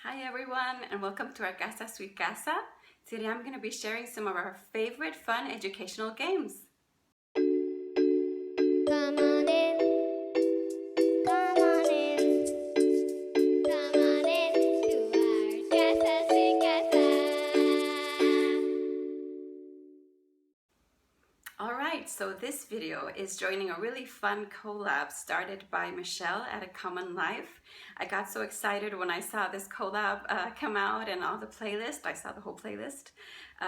Hi everyone, and welcome to Our Casa Sweet Casa. Today I'm going to be sharing some of our favorite fun educational games. Come on in. Come on in. Come on in to our Casa Sweet Casa. Alright, so this video is joining a really fun collab started by Michelle at A Common Life. I got so excited when I saw this collab come out and all the playlist. I saw the whole playlist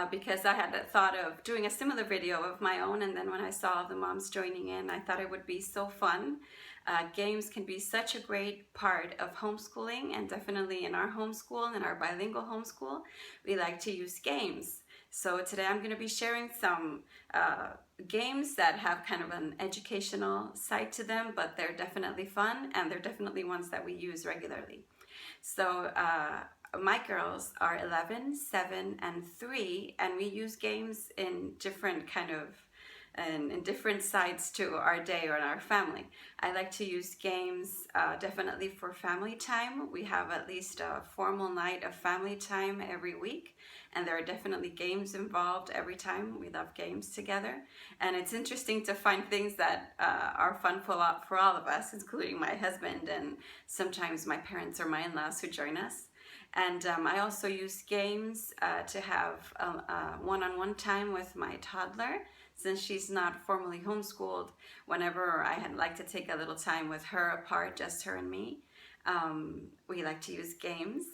because I had thought of doing a similar video of my own, and then when I saw the moms joining in, I thought it would be so fun. Games can be such a great part of homeschooling, and definitely in our homeschool, in our bilingual homeschool, we like to use games. So today I'm going to be sharing some games that have kind of an educational side to them, but they're definitely fun and they're definitely ones that we use regularly. So my girls are 11, 7, and 3, and we use games in different in different sides to our day or our family. I like to use games definitely for family time. We have at least a formal night of family time every week, and there are definitely games involved every time. We love games together, and it's interesting to find things that are fun for all of us, including my husband and sometimes my parents or my in-laws who join us. And I also use games to have one-on-one time with my toddler. Since she's not formally homeschooled, whenever I'd like to take a little time with her apart, just her and me, we like to use games.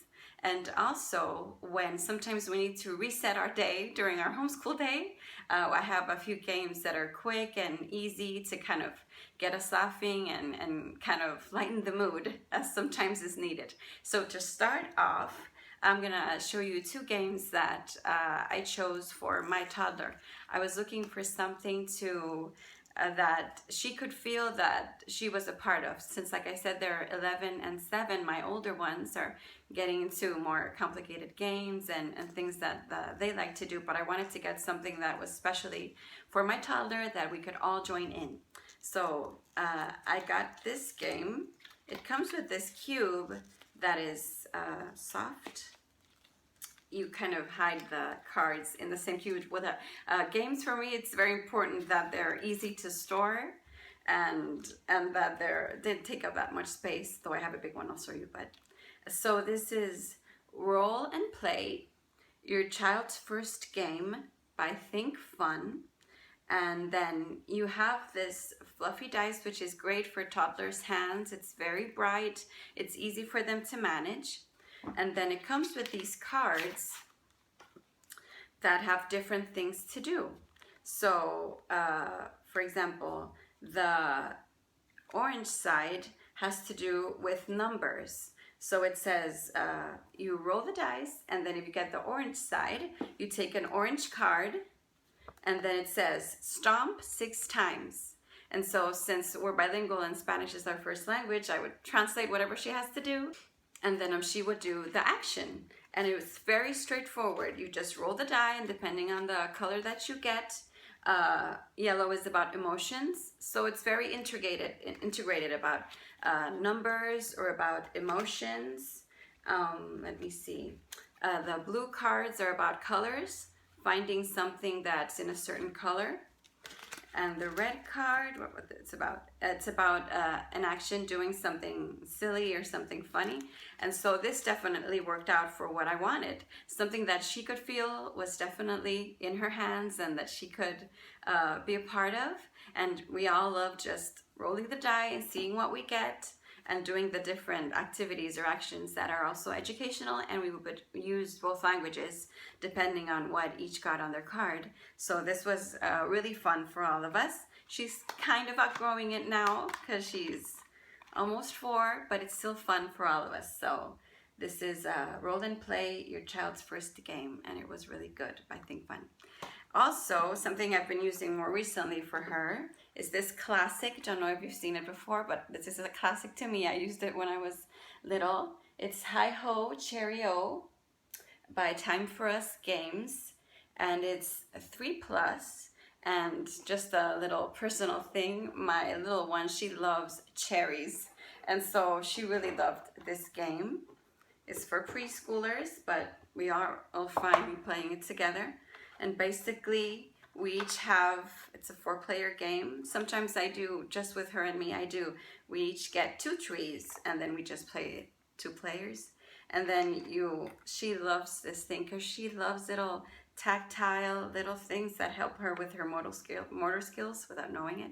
And also, when sometimes we need to reset our day during our homeschool day, I have a few games that are quick and easy to kind of get us laughing and kind of lighten the mood, as sometimes is needed. So to start off, I'm gonna show you two games that I chose for my toddler. I was looking for something to that she could feel that she was a part of. Since, like I said, they're 11 and 7, my older ones are getting into more complicated games and things that they like to do, but I wanted to get something that was specially for my toddler that we could all join in. So I got this game. It comes with this cube that is soft. You kind of hide the cards in the same cube with games. For me, it's very important that they're easy to store and that they take up that much space, though I have a big one I'll show you. But so this is Roll and Play, Your Child's First Game by Think Fun. And then you have this fluffy dice, which is great for toddlers' hands. It's very bright. It's easy for them to manage. And then it comes with these cards that have different things to do. So, for example, the orange side has to do with numbers. So it says you roll the dice, and then if you get the orange side, you take an orange card, and then it says stomp 6 times. And so since we're bilingual and Spanish is our first language, I would translate whatever she has to do, and then she would do the action. And it was very straightforward. You just roll the die, and depending on the color that you get, yellow is about emotions. So it's very integrated about numbers or about emotions. Let me see. The blue cards are about colors, finding something that's in a certain color. And the red card, it's about an action, doing something silly or something funny. And so this definitely worked out for what I wanted. Something that she could feel was definitely in her hands and that she could be a part of. And we all love just rolling the die and seeing what we get and doing the different activities or actions that are also educational, and we would use both languages depending on what each got on their card. So this was really fun for all of us. She's kind of outgrowing it now because she's almost 4, but it's still fun for all of us. So this is Roll and Play, Your Child's First Game, and it was really good, I think fun. Also, something I've been using more recently for her is this classic. Don't know if you've seen it before, but this is a classic to me. I used it when I was little. It's Hi Ho Cherry-O by Time for Us Games, and it's 3+. And just a little personal thing, my little one, she loves cherries, and so she really loved this game. is for preschoolers, but we are all fine playing it together. And basically, we each have, it's a 4-player game. Sometimes I do, just with her and me, we each get 2 trees, and then we just play it 2 players. And then she loves this thing because she loves little tactile little things that help her with her motor skills without knowing it.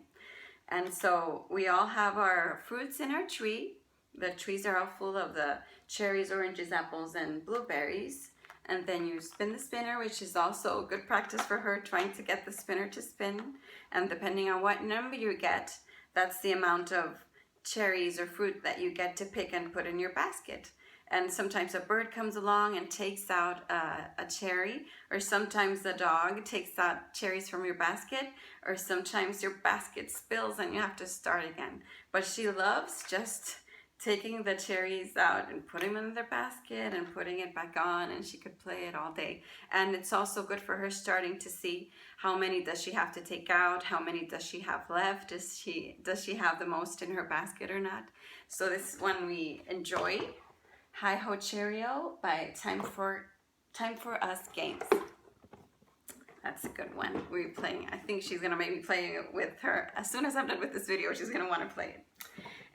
And so we all have our fruits in our tree. The trees are all full of the cherries, oranges, apples, and blueberries. And then you spin the spinner, which is also good practice for her, trying to get the spinner to spin. And depending on what number you get, that's the amount of cherries or fruit that you get to pick and put in your basket. And sometimes a bird comes along and takes out a cherry, or sometimes the dog takes out cherries from your basket, or sometimes your basket spills and you have to start again. But she loves just taking the cherries out and putting them in their basket and putting it back on, and she could play it all day. And it's also good for her starting to see how many does she have to take out, how many does she have left, does she have the most in her basket or not. So this is one we enjoy. Hi Ho Cheerio by Time for Us Games. That's a good one. We're playing. I think she's gonna maybe play it with her. As soon as I'm done with this video, she's gonna want to play it.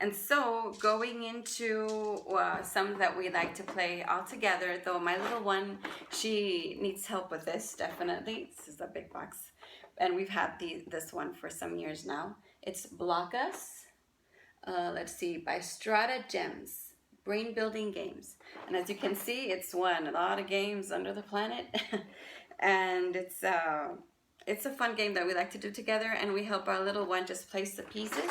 And so going into some that we like to play all together, though my little one, she needs help with this, definitely. This is a big box. And we've had this one for some years now. It's Block Us, let's see, by Strata Gems. Brain building games. And as you can see, it's won a lot of games under the planet. And it's a fun game that we like to do together, and we help our little one just place the pieces.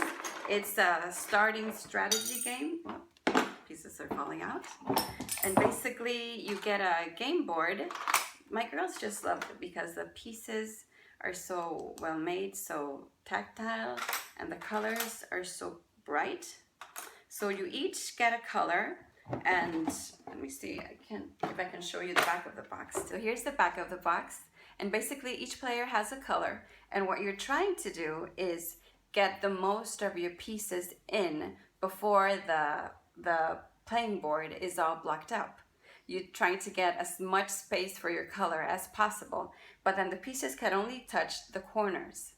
It's a starting strategy game. Oh, pieces are falling out. And basically you get a game board. My girls just love it because the pieces are so well made, so tactile, and the colors are so bright. So you each get a color, and let me see if I can show you the back of the box. So here's the back of the box, and basically each player has a color, and what you're trying to do is get the most of your pieces in before the playing board is all blocked up. You're trying to get as much space for your color as possible, but then the pieces can only touch the corners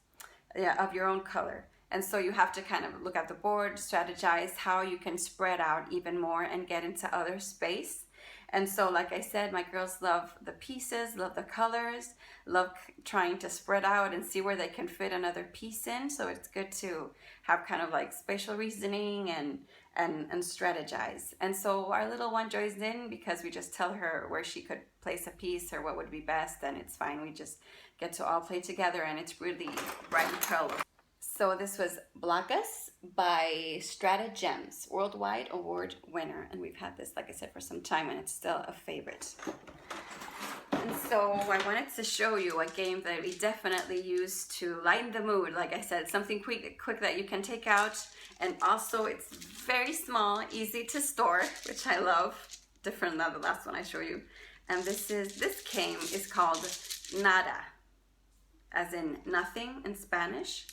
of your own color. And so you have to kind of look at the board, strategize how you can spread out even more and get into other space. And so, like I said, my girls love the pieces, love the colors, love trying to spread out and see where they can fit another piece in. So it's good to have kind of like spatial reasoning and strategize. And so our little one joins in because we just tell her where she could place a piece or what would be best, and it's fine. We just get to all play together, and it's really bright and colorful. So this was Block Us by Strata Gems, worldwide award winner. And we've had this, like I said, for some time, and it's still a favorite. And so I wanted to show you a game that we definitely use to lighten the mood. Like I said, something quick that you can take out. And also it's very small, easy to store, which I love. Different than the last one I showed you. And this game is called Nada, as in nothing in Spanish.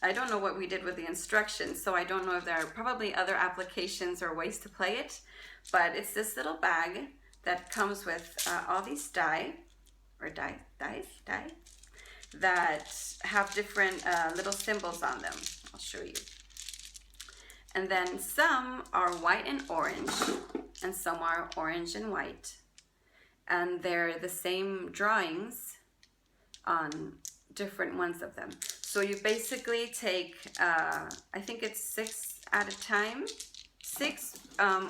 I don't know what we did with the instructions, so I don't know if there are probably other applications or ways to play it, but it's this little bag that comes with all these dice that have different little symbols on them. I'll show you. And then some are white and orange, and some are orange and white. And they're the same drawings on different ones of them. So you basically take, I think it's 6 at a time, 6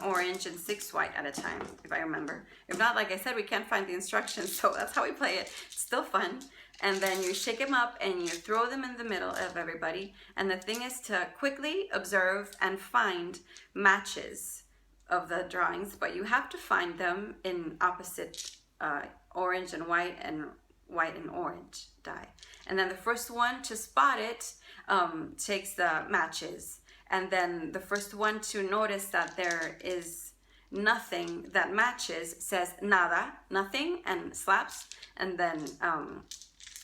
orange and 6 white at a time, if I remember. If not, like I said, we can't find the instructions, so that's how we play it. It's still fun. And then you shake them up and you throw them in the middle of everybody. And the thing is to quickly observe and find matches of the drawings, but you have to find them in opposite orange and white and orange die. And then the first one to spot it takes the matches. And then the first one to notice that there is nothing that matches says nada, nothing, and slaps. And then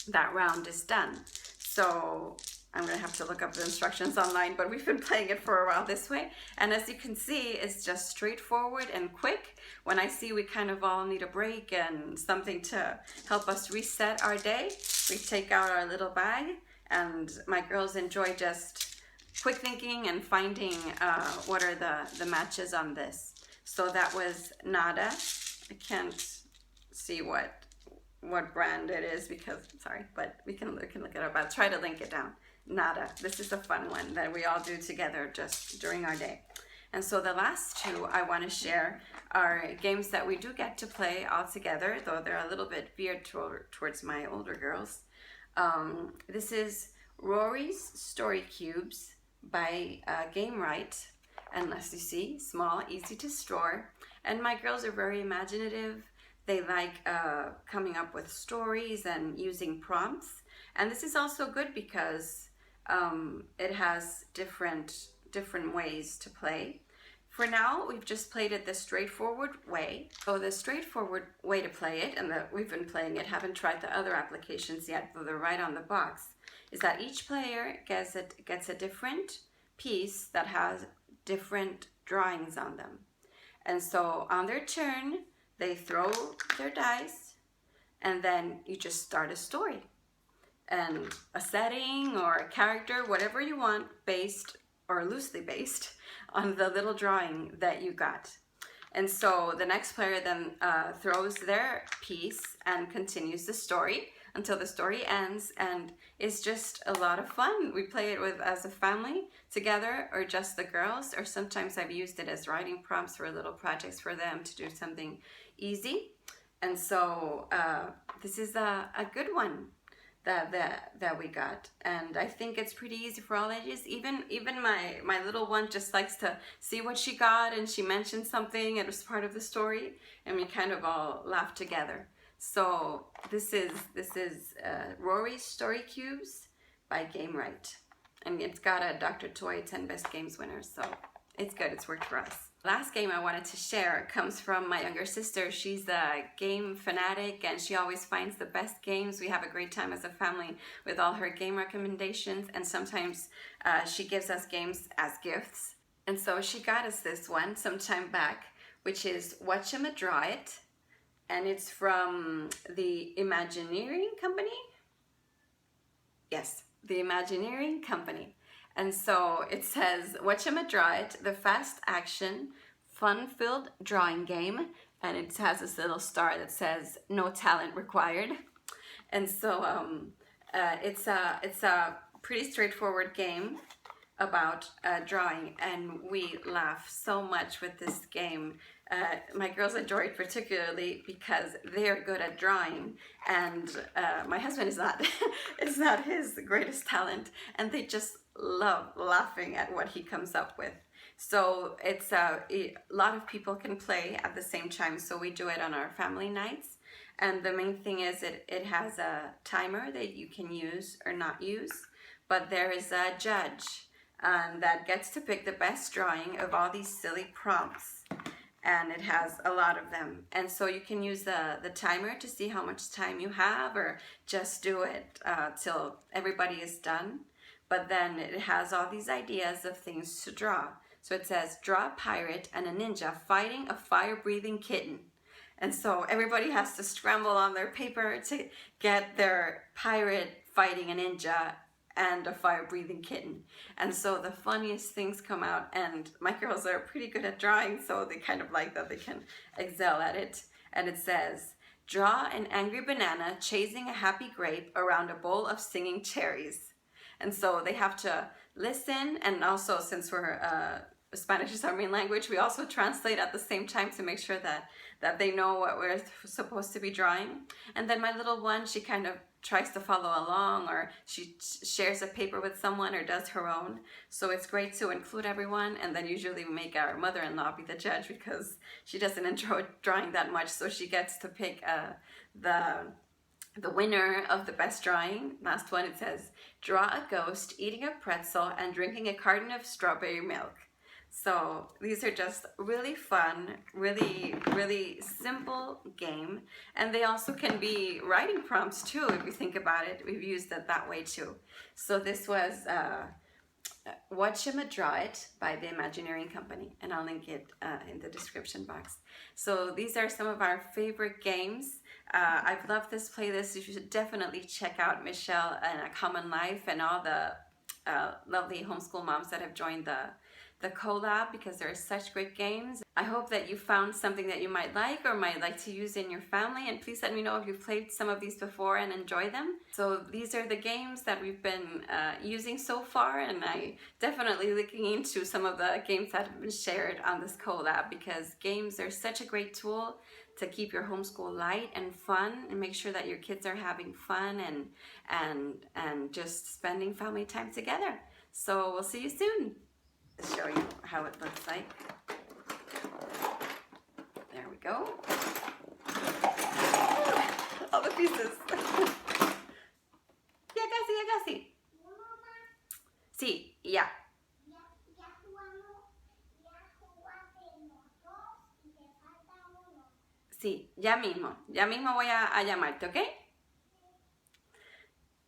that round is done. So I'm gonna have to look up the instructions online, but we've been playing it for a while this way. And as you can see, it's just straightforward and quick. When I see we kind of all need a break and something to help us reset our day, we take out our little bag, and my girls enjoy just quick thinking and finding what are the matches on this. So that was Nada. I can't see what brand it is because, sorry, but we can look it up. I'll try to link it down. Nada. This is a fun one that we all do together just during our day. And so the last two I want to share are games that we do get to play all together, though they're a little bit veered towards my older girls. This is Rory's Story Cubes by Game Right. And as you see, small, easy to store. And my girls are very imaginative. They like coming up with stories and using prompts. And this is also good because it has different ways to play. For now, we've just played it the straightforward way. So the straightforward way to play it, and we've been playing it, haven't tried the other applications yet, though they're right on the box, is that each player gets a different piece that has different drawings on them. And so on their turn, they throw their dice, and then you just start a story. And a setting or a character, whatever you want, based or loosely based on the little drawing that you got. And so the next player then throws their piece and continues the story until the story ends, and it's just a lot of fun. We play it as a family together, or just the girls, or sometimes I've used it as writing prompts for little projects for them to do something easy. And so this is a good one that we got, and I think it's pretty easy for all ages. Even my little one just likes to see what she got, and she mentioned something, it was part of the story, and we kind of all laugh together. So this is Rory's Story Cubes by Game Right, and it's got a Dr. Toy 10 Best Games winner, so it's good. It's worked for us. Last game I wanted to share comes from my younger sister. She's a game fanatic and she always finds the best games. We have a great time as a family with all her game recommendations, and sometimes she gives us games as gifts. And so she got us this one some time back, which is Watch'em-a-Draw It, and it's from the Imagineering Company. Yes, the Imagineering Company. And so it says, Watch'em-a-Draw It, the fast action, fun-filled drawing game. And it has this little star that says, no talent required. And so it's a pretty straightforward game about drawing. And we laugh so much with this game. My girls enjoy it particularly because they're good at drawing, and my husband is not. It's not his greatest talent, and they just love laughing at what he comes up with. So it's a lot of people can play at the same time, so we do it on our family nights. And the main thing is it has a timer that you can use or not use, but there is a judge that gets to pick the best drawing of all these silly prompts, and it has a lot of them. And so you can use the timer to see how much time you have, or just do it till everybody is done. But then it has all these ideas of things to draw. So it says, draw a pirate and a ninja fighting a fire-breathing kitten. And so everybody has to scramble on their paper to get their pirate fighting a ninja and a fire-breathing kitten. And so the funniest things come out, and my girls are pretty good at drawing, so they kind of like that they can excel at it. And it says, draw an angry banana chasing a happy grape around a bowl of singing cherries. And so they have to listen, and also since we're Spanish is our main language, we also translate at the same time to make sure that they know what we're supposed to be drawing. And then my little one, she kind of tries to follow along, or she shares a paper with someone or does her own. So it's great to include everyone, and then usually we make our mother-in-law be the judge because she doesn't enjoy drawing that much, so she gets to pick the winner of the best drawing. Last one, it says, draw a ghost eating a pretzel and drinking a carton of strawberry milk. So these are just really fun, really simple game. And they also can be writing prompts too, if you think about it. We've used it that way too. So this was Watch Him Draw It by the Imagineering Company, and I'll link it in the description box. So these are some of our favorite games. I've loved this playlist. You should definitely check out Michelle and A Common Life and all the lovely homeschool moms that have joined the collab, because there are such great games. I hope that you found something that you might like or might like to use in your family, and please let me know if you've played some of these before and enjoy them. So these are the games that we've been using so far, and I definitely looking into some of the games that have been shared on this collab, because games are such a great tool to keep your homeschool light and fun, and make sure that your kids are having fun and just spending family time together. So we'll see you soon. Show you how it looks like. There we go. All the pieces. Ya casi, ya casi. Sí, ya. Sí, ya mismo voy a llamarte, ¿ok?